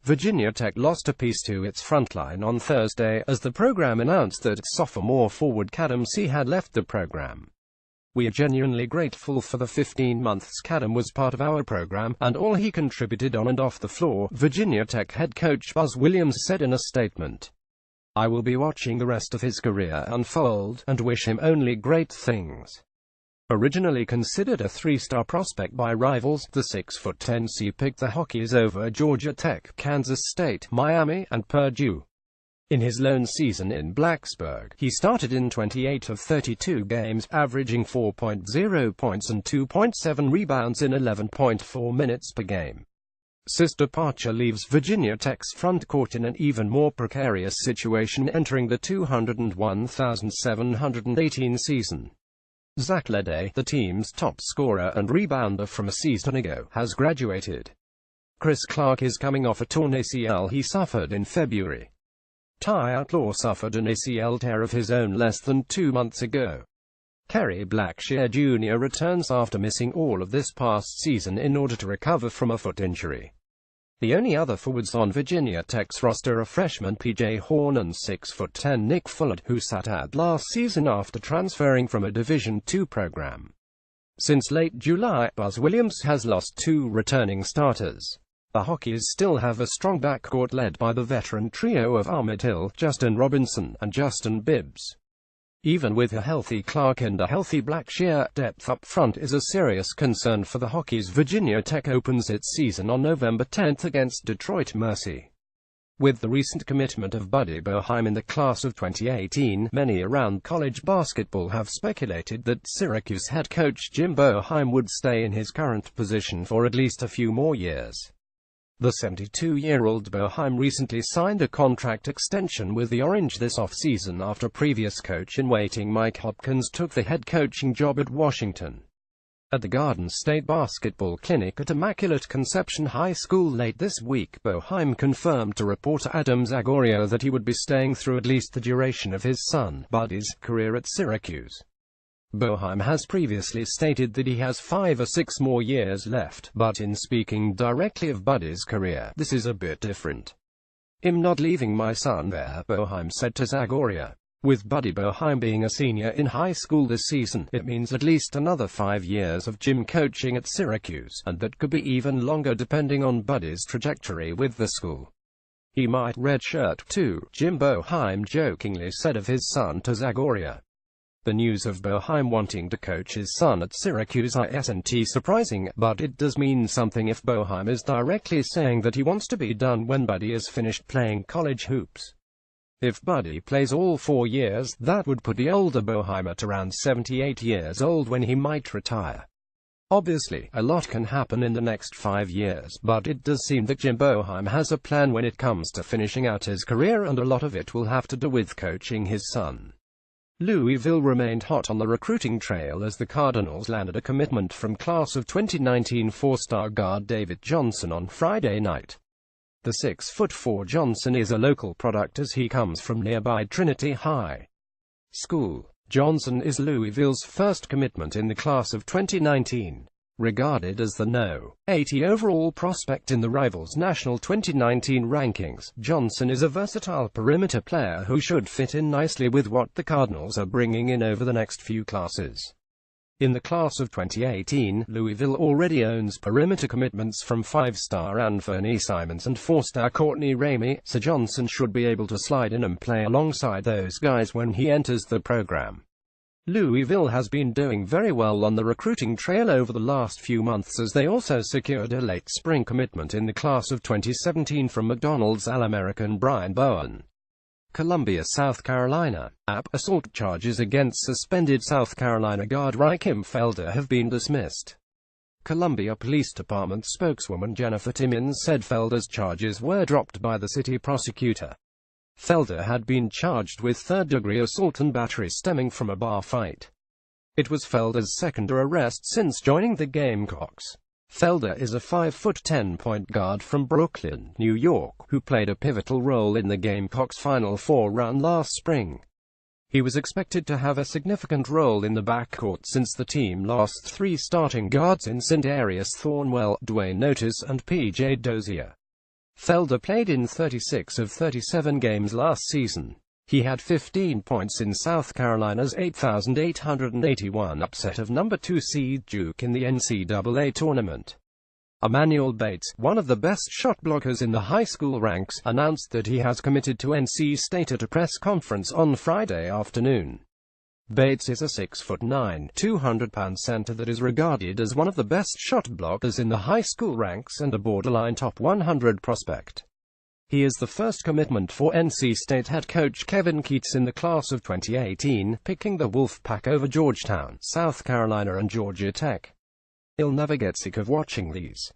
Virginia Tech lost a piece to its frontline on Thursday, as the program announced that sophomore forward khadim had left the program. "We are genuinely grateful for the 15 months Khadim was part of our program, and all he contributed on and off the floor," Virginia Tech head coach Buzz Williams said in a statement. "I will be watching the rest of his career unfold, and wish him only great things." Originally considered a three-star prospect by rivals, the 6'10" picked the Hokies over Georgia Tech, Kansas State, Miami, and Purdue. In his lone season in Blacksburg, he started in 28 of 32 games, averaging 4.0 points and 2.7 rebounds in 11.4 minutes per game. His departure leaves Virginia Tech's front court in an even more precarious situation entering the 201,718 season. Zach Ledé, the team's top scorer and rebounder from a season ago, has graduated. Chris Clark is coming off a torn ACL he suffered in February. Ty Outlaw suffered an ACL tear of his own less than 2 months ago. Kerry Blackshear Jr. returns after missing all of this past season in order to recover from a foot injury. The only other forwards on Virginia Tech's roster are freshman P.J. Horn and 6'10" Nick Fullard, who sat out last season after transferring from a Division II program. Since late July, Buzz Williams has lost 2 returning starters. The Hokies still have a strong backcourt led by the veteran trio of Ahmed Hill, Justin Robinson, and Justin Bibbs. Even with a healthy Clark and a healthy Blackshear, depth up front is a serious concern for the Hokies. Virginia Tech opens its season on November 10 against Detroit Mercy. With the recent commitment of Buddy Boeheim in the class of 2018, many around college basketball have speculated that Syracuse head coach Jim Boeheim would stay in his current position for at least a few more years. The 72-year-old Boeheim recently signed a contract extension with the Orange this offseason after previous coach-in-waiting Mike Hopkins took the head coaching job at Washington. At the Garden State Basketball Clinic at Immaculate Conception High School late this week, Boeheim confirmed to reporter Adam Zagoria that he would be staying through at least the duration of his son, Buddy's, career at Syracuse. Boeheim has previously stated that he has 5 or 6 more years left, but in speaking directly of Buddy's career, this is a bit different. "I'm not leaving my son there," Boeheim said to Zagoria. "With Buddy Boeheim being a senior in high school this season, it means at least another 5 years of Jim coaching at Syracuse, and that could be even longer depending on Buddy's trajectory with the school. He might redshirt too," Jim Boeheim jokingly said of his son to Zagoria. The news of Boeheim wanting to coach his son at Syracuse isn't surprising, but it does mean something if Boeheim is directly saying that he wants to be done when Buddy is finished playing college hoops. If Buddy plays all 4 years, that would put the older Boeheim at around 78 years old when he might retire. Obviously, a lot can happen in the next 5 years, but it does seem that Jim Boeheim has a plan when it comes to finishing out his career, and a lot of it will have to do with coaching his son. Louisville remained hot on the recruiting trail as the Cardinals landed a commitment from class of 2019 4-star guard David Johnson on Friday night. The 6'4" Johnson is a local product as he comes from nearby Trinity High School. Johnson is Louisville's first commitment in the class of 2019. Regarded as the No. 80 overall prospect in the Rivals National 2019 rankings, Johnson is a versatile perimeter player who should fit in nicely with what the Cardinals are bringing in over the next few classes. In the class of 2018, Louisville already owns perimeter commitments from 5-star Anthony Simons and 4-star Courtney Ramey, so Johnson should be able to slide in and play alongside those guys when he enters the program. Louisville has been doing very well on the recruiting trail over the last few months as they also secured a late spring commitment in the class of 2017 from McDonald's All-American Brian Bowen. Columbia, South Carolina. Assault charges against suspended South Carolina guard Raheem Felder have been dismissed. Columbia Police Department spokeswoman Jennifer Timmons said Felder's charges were dropped by the city prosecutor. Felder had been charged with third-degree assault and battery stemming from a bar fight. It was Felder's second arrest since joining the Gamecocks. Felder is a 5'10" point guard from Brooklyn, New York, who played a pivotal role in the Gamecocks' Final Four run last spring. He was expected to have a significant role in the backcourt since the team lost 3 starting guards in Sindarius Thornwell, Dwayne Otis, and P.J. Dozier. Felder played in 36 of 37 games last season. He had 15 points in South Carolina's 8,881 upset of number 2 seed Duke in the NCAA tournament. Emmanuel Bates, one of the best shot blockers in the high school ranks, announced that he has committed to NC State at a press conference on Friday afternoon. Bates is a 6'9", 200-pound center that is regarded as one of the best shot blockers in the high school ranks and a borderline top 100 prospect. He is the first commitment for NC State head coach Kevin Keatts in the class of 2018, picking the Wolfpack over Georgetown, South Carolina and Georgia Tech. He'll never get sick of watching these